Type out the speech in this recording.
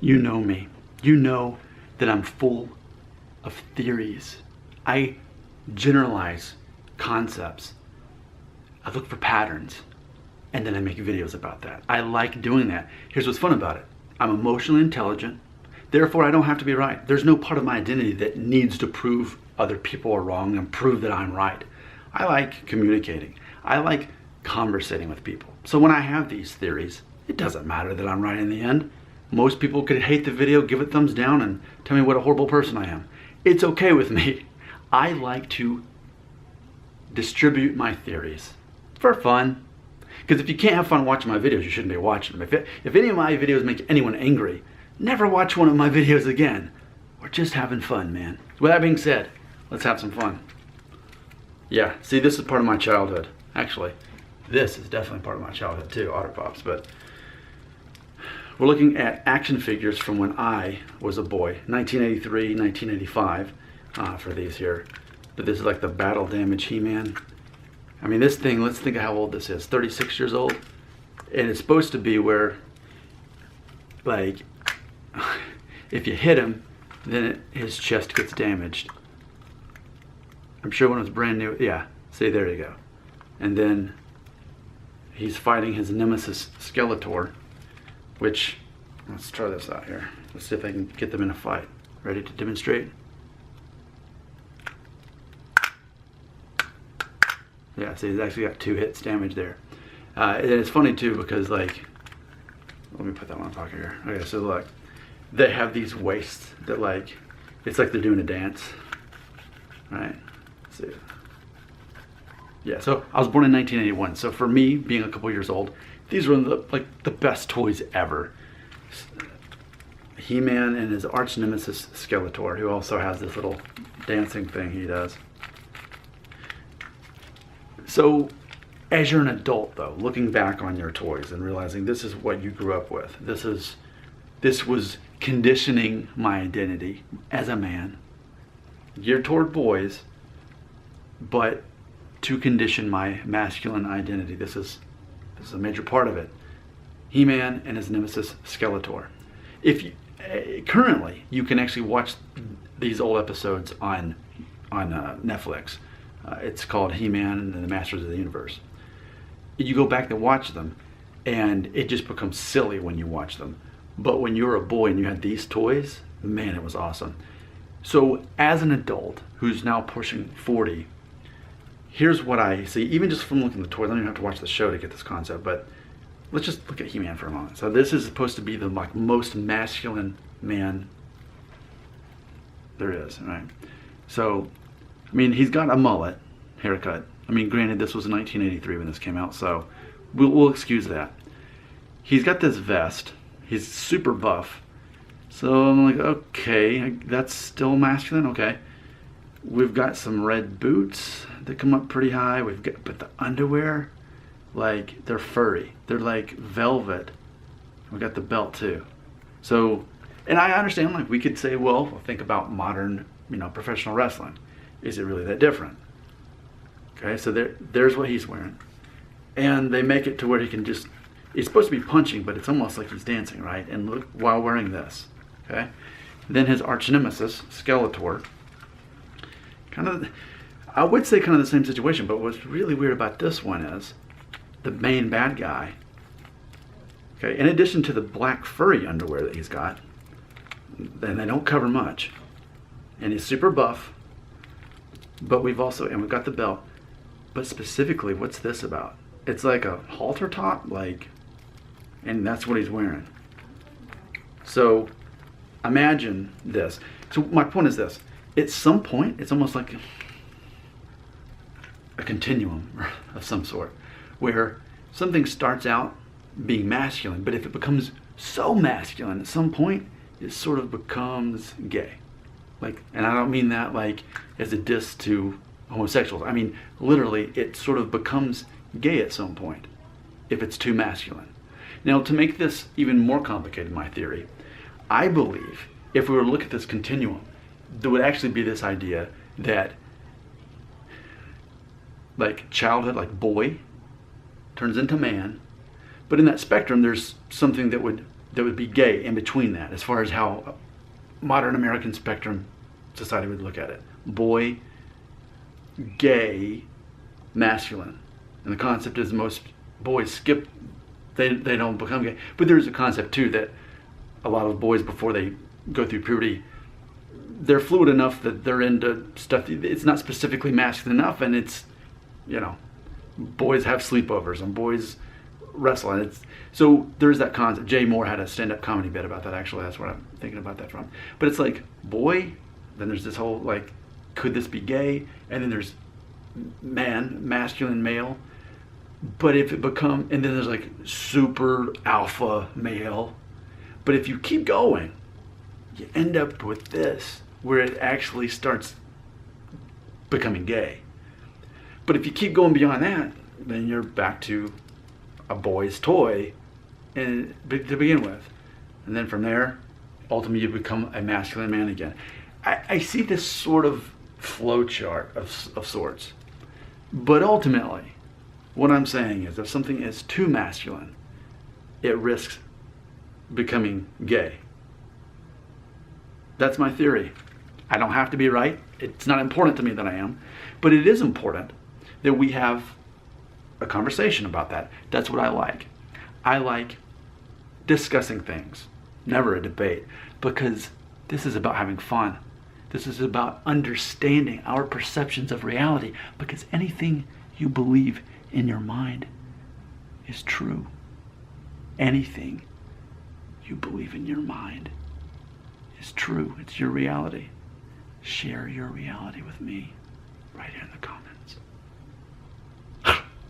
You know me. You know that I'm full of theories. I generalize concepts. I look for patterns, and then I make videos about that. I like doing that. Here's what's fun about it. I'm emotionally intelligent. Therefore, I don't have to be right. There's no part of my identity that needs to prove other people are wrong and prove that I'm right. I like communicating. I like conversating with people. So when I have these theories, it doesn't matter that I'm right in the end. Most people could hate the video, give it thumbs down, and tell me what a horrible person I am. It's okay with me. I like to distribute my theories for fun. Because if you can't have fun watching my videos, you shouldn't be watching them. If any of my videos make anyone angry, never watch one of my videos again. We're just having fun, man. With that being said, let's have some fun. Yeah, see, this is part of my childhood. Actually, this is definitely part of my childhood too, Otter Pops. But we're looking at action figures from when I was a boy, 1983, 1985 for these here. But this is like the battle damage He-Man. I mean, this thing, let's think of how old this is, 36 years old. And it's supposed to be where, like, if you hit him, then his chest gets damaged. I'm sure when it was brand new, yeah, see, there you go. And then he's fighting his Nemesis Skeletor, which, let's try this out here. Let's see if I can get them in a fight. Ready to demonstrate? Yeah, see, he's actually got 2 hits damage there. And it's funny too because, like, let me put that one in my pocket here. Okay, so look, they have these waists that, like, it's like they're doing a dance, right? Let's see. Yeah, so I was born in 1981. So for me, being a couple years old, these were the best toys ever. He-Man and his arch nemesis Skeletor, who also has this little dancing thing he does. So, as you're an adult, though, looking back on your toys and realizing this is what you grew up with, this was conditioning my identity as a man, geared toward boys, but to condition my masculine identity. This is a major part of it. He-Man and his nemesis Skeletor. If you, currently, you can actually watch these old episodes on Netflix. It's called He-Man and the Masters of the Universe. You go back and watch them, and it just becomes silly when you watch them. But when you were a boy and you had these toys, man, it was awesome. So as an adult who's now pushing 40, here's what I see, even just from looking at the toys. I don't even have to watch the show to get this concept, but let's just look at He-Man for a moment. So this is supposed to be the most masculine man there is, right? So, I mean, he's got a mullet haircut. I mean, granted, this was 1983 when this came out, so we'll excuse that. He's got this vest. He's super buff. So I'm like, okay, that's still masculine, okay. We've got some red boots that come up pretty high. But the underwear, like, they're furry. They're like velvet. We got the belt too. So, and I understand, like, we could say, well, think about modern, professional wrestling. Is it really that different? Okay, so there's what he's wearing. And they make it to where he can just, it's supposed to be punching, but it's almost like he's dancing, right? And look, while wearing this, okay? Then his arch nemesis, Skeletor, I would say kind of the same situation, but what's really weird about this one is the main bad guy, okay, in addition to the black furry underwear that he's got, and they don't cover much, and he's super buff, but we've got the belt, but specifically, what's this about? It's like a halter top, and that's what he's wearing. So imagine this. So my point is this. At some point, it's almost like a continuum of some sort, where something starts out being masculine, but if it becomes so masculine at some point, it sort of becomes gay. And I don't mean that as a diss to homosexuals. I mean, literally, it sort of becomes gay at some point if it's too masculine. Now, to make this even more complicated, my theory, I believe if we were to look at this continuum, there would actually be this idea that childhood, boy, turns into man, but in that spectrum, there's something that would that would be gay in between that, as far as how modern American spectrum society would look at it. Boy, gay, masculine. And the concept is most boys skip, they don't become gay. But there's a concept too that a lot of boys, before they go through puberty, they're fluid enough that they're into stuff. It's not specifically masculine enough, and it's, you know, boys have sleepovers and boys wrestle. And so there's that concept. Jay Moore had a stand-up comedy bit about that, actually. That's what I'm thinking about that from. But it's like, boy, then there's this whole, like, could this be gay? And then there's man, masculine, male. But if it and then there's like super alpha male. But if you keep going, you end up with this, where it actually starts becoming gay. But if you keep going beyond that, then you're back to a boy's toy to begin with. And then from there, ultimately you become a masculine man again. I see this sort of flow chart of sorts. But ultimately, what I'm saying is, if something is too masculine, it risks becoming gay. That's my theory. I don't have to be right. It's not important to me that I am. But it is important that we have a conversation about that. That's what I like. I like discussing things, never a debate, because this is about having fun. This is about understanding our perceptions of reality, because anything you believe in your mind is true. Anything you believe in your mind is true. It's your reality. Share your reality with me right here in the comments.